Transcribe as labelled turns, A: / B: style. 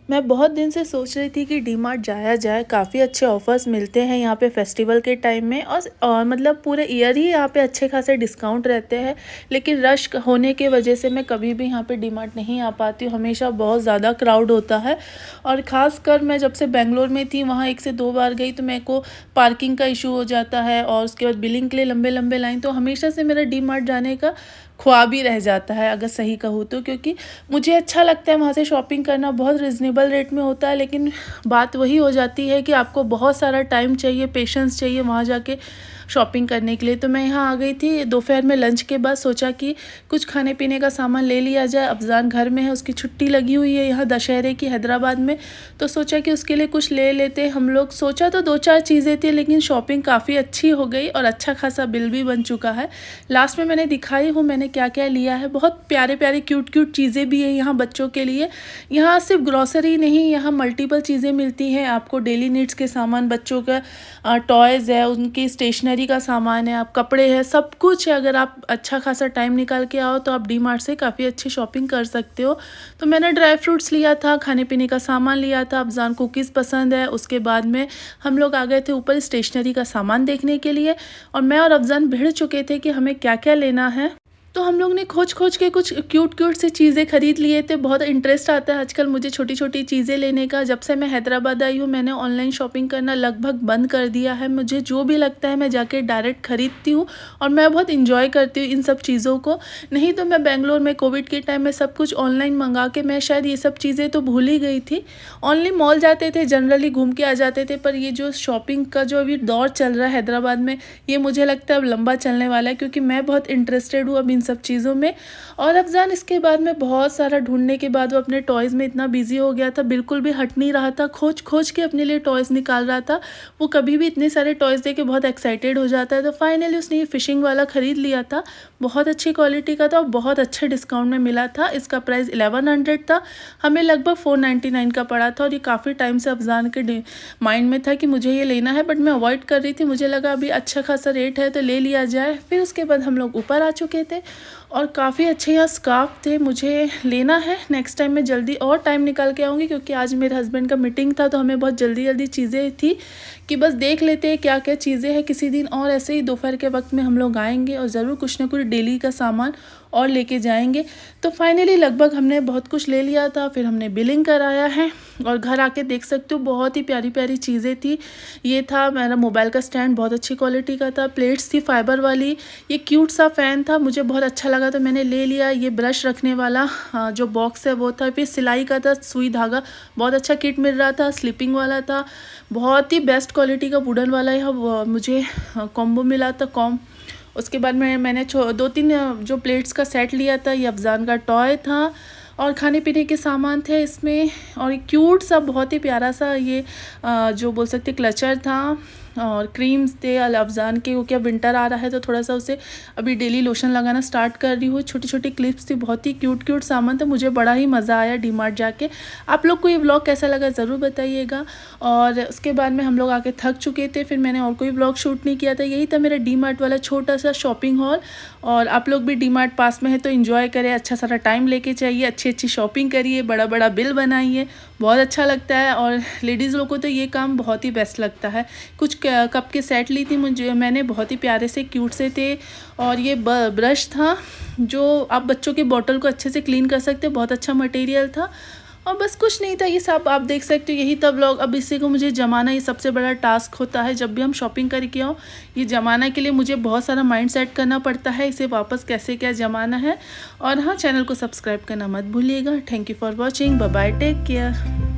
A: मैं बहुत दिन से सोच रही थी कि डी मार्ट जाया जाए। काफ़ी अच्छे ऑफ़र्स मिलते हैं यहाँ पे फेस्टिवल के टाइम में और मतलब पूरे ईयर ही यहाँ पे अच्छे खासे डिस्काउंट रहते हैं। लेकिन रश होने की वजह से मैं कभी भी यहाँ पे डी मार्ट नहीं आ पाती हूँ। हमेशा बहुत ज़्यादा क्राउड होता है और ख़ासकर मैं जब से बेंगलोर में थी वहाँ 1 से 2 बार गई तो मेरे को पार्किंग का इशू हो जाता है और उसके बाद बिलिंग के लिए लंबे लंबे लाइन। तो हमेशा से मेरा डी मार्ट जाने का ख्वाब ही रह जाता है अगर सही कहूँ तो, क्योंकि मुझे अच्छा लगता है वहाँ से शॉपिंग करना। बहुत रिजनेबल रेट में होता है, लेकिन बात वही हो जाती है कि आपको बहुत सारा टाइम चाहिए, पेशेंस चाहिए वहाँ जाके शॉपिंग करने के लिए। तो मैं यहाँ आ गई थी दोपहर में लंच के बाद। सोचा कि कुछ खाने पीने का सामान ले लिया जाए। अफजान घर में है, उसकी छुट्टी लगी हुई है यहाँ दशहरे की हैदराबाद में, तो सोचा कि उसके लिए कुछ ले लेते हम लोग। सोचा तो 2-4 चीज़ें थी, लेकिन शॉपिंग काफ़ी अच्छी हो गई और अच्छा खासा बिल भी बन चुका है। लास्ट में मैंने दिखाई हूँ मैंने क्या क्या लिया है। बहुत प्यारे प्यारे क्यूट क्यूट चीज़ें भी है यहाँ बच्चों के लिए। यहाँ सिर्फ ग्रॉसरी नहीं, यहाँ मल्टीपल चीज़ें मिलती हैं आपको। डेली नीड्स के सामान, बच्चों का टॉयज़ है, उनकी स्टेशनरी का सामान है, आप कपड़े हैं, सब कुछ है। अगर आप अच्छा खासा टाइम निकाल के आओ तो आप डी मार्ट से काफ़ी अच्छी शॉपिंग कर सकते हो। तो मैंने ड्राई फ्रूट्स लिया था, खाने पीने का सामान लिया था। अफजान कुकीज़ पसंद है। उसके बाद में हम लोग आ गए थे ऊपर स्टेशनरी का सामान देखने के लिए, और मैं और अफजान भिड़ चुके थे कि हमें क्या क्या लेना है। तो हम लोग ने खोज खोज के कुछ क्यूट क्यूट से चीज़ें खरीद लिए थे। बहुत इंटरेस्ट आता है आजकल मुझे छोटी छोटी चीज़ें लेने का। जब से मैं हैदराबाद आई हूँ मैंने ऑनलाइन शॉपिंग करना लगभग बंद कर दिया है। मुझे जो भी लगता है मैं जाके डायरेक्ट खरीदती हूँ और मैं बहुत इंजॉय करती हूँ इन सब चीज़ों को। नहीं तो मैं बेंगलोर में कोविड के टाइम में सब कुछ ऑनलाइन मंगा के मैं शायद ये सब चीज़ें तो भूल ही गई थी। ऑनली मॉल जाते थे, जनरली घूम के आ जाते थे, पर ये जो शॉपिंग का जो अभी दौर चल रहा है हैदराबाद में, ये मुझे लगता है अब लंबा चलने वाला है, क्योंकि मैं बहुत इंटरेस्टेड हूँ अब इन सब चीज़ों में। और अफजान इसके बाद में बहुत सारा ढूंढने के बाद वो अपने टॉयज़ में इतना बिजी हो गया था, बिल्कुल भी हट नहीं रहा था, खोज खोज के अपने लिए टॉयज़ निकाल रहा था। वो कभी भी इतने सारे टॉयज़ देख के बहुत एक्साइटेड हो जाता है। तो फाइनली उसने ये फिशिंग वाला ख़रीद लिया था। बहुत अच्छी क्वालिटी का था और बहुत अच्छे डिस्काउंट में मिला था। इसका प्राइस 1100 था, हमें लगभग 499 का पड़ा था। और ये काफ़ी टाइम से अफजान के माइंड में था कि मुझे ये लेना है, बट मैं अवॉइड कर रही थी। मुझे लगा अभी अच्छा खासा रेट है तो ले लिया जाए। फिर उसके बाद हम लोग ऊपर आ चुके थे और काफ़ी अच्छे यहाँ स्कार्फ थे, मुझे लेना है। नेक्स्ट टाइम मैं जल्दी और टाइम निकाल के आऊँगी, क्योंकि आज मेरे हस्बैंड का मीटिंग था तो हमें बहुत जल्दी जल्दी चीज़ें थी कि बस देख लेते हैं क्या क्या चीज़ें हैं। किसी दिन और ऐसे ही दोपहर के वक्त में हम लोग आएंगे और ज़रूर कुछ ना कुछ डेली का सामान और लेके जाएंगे। तो फाइनली लगभग हमने बहुत कुछ ले लिया था। फिर हमने बिलिंग कराया है और घर आके देख सकते हो बहुत ही प्यारी प्यारी चीज़ें थी। ये था मेरा मोबाइल का स्टैंड, बहुत अच्छी क्वालिटी का था। प्लेट्स थी फाइबर वाली। ये क्यूट सा फ़ैन था, मुझे बहुत अच्छा लगा तो मैंने ले लिया। ये ब्रश रखने वाला जो बॉक्स है वो था। फिर सिलाई का था, सुई धागा, बहुत अच्छा किट मिल रहा था। स्लीपिंग वाला था, बहुत ही बेस्ट क्वालिटी का वुडन वाला है। मुझे कॉम्बो मिला था उसके बाद मैंने 2-3 जो प्लेट्स का सेट लिया था। ये अफजान का टॉय था और खाने पीने के सामान थे इसमें। और क्यूट सा बहुत ही प्यारा सा ये जो बोल सकते क्लचर था और क्रीम्स थे अफजान के, क्योंकि अब विंटर आ रहा है तो थोड़ा सा उसे अभी डेली लोशन लगाना स्टार्ट कर रही हूँ। छोटी छोटी क्लिप्स थी, बहुत ही क्यूट क्यूट सामान था। मुझे बड़ा ही मज़ा आया डी मार्ट जाके। आप लोग को ये व्लॉग कैसा लगा ज़रूर बताइएगा। और उसके बाद में हम लोग आके थक चुके थे, फिर मैंने और कोई व्लॉग शूट नहीं किया था। यही था मेरा डी मार्ट वाला छोटा सा शॉपिंग हॉल। और आप लोग भी डी मार्ट पास में है तो इन्जॉय करें, अच्छा सारा टाइम लेके चाहिए, अच्छी अच्छी शॉपिंग करिए, बड़ा बड़ा बिल बनाइए, बहुत अच्छा लगता है। और लेडीज़ लोगों को तो ये काम बहुत ही बेस्ट लगता है। कुछ कप के सेट ली थी मैंने, बहुत ही प्यारे से क्यूट से थे। और ये ब्रश था जो आप बच्चों के बॉटल को अच्छे से क्लीन कर सकते हो, बहुत अच्छा मटेरियल था। और बस कुछ नहीं था, ये सब आप देख सकते हो। यही तब व्लॉग। अब इसी को मुझे जमाना, ये सबसे बड़ा टास्क होता है जब भी हम शॉपिंग करके आओ। ये जमाना के लिए मुझे बहुत सारा माइंड सेट करना पड़ता है, इसे वापस कैसे क्या जमाना है। और हाँ, चैनल को सब्सक्राइब करना मत भूलिएगा। Thank you for watching, bye bye, take care.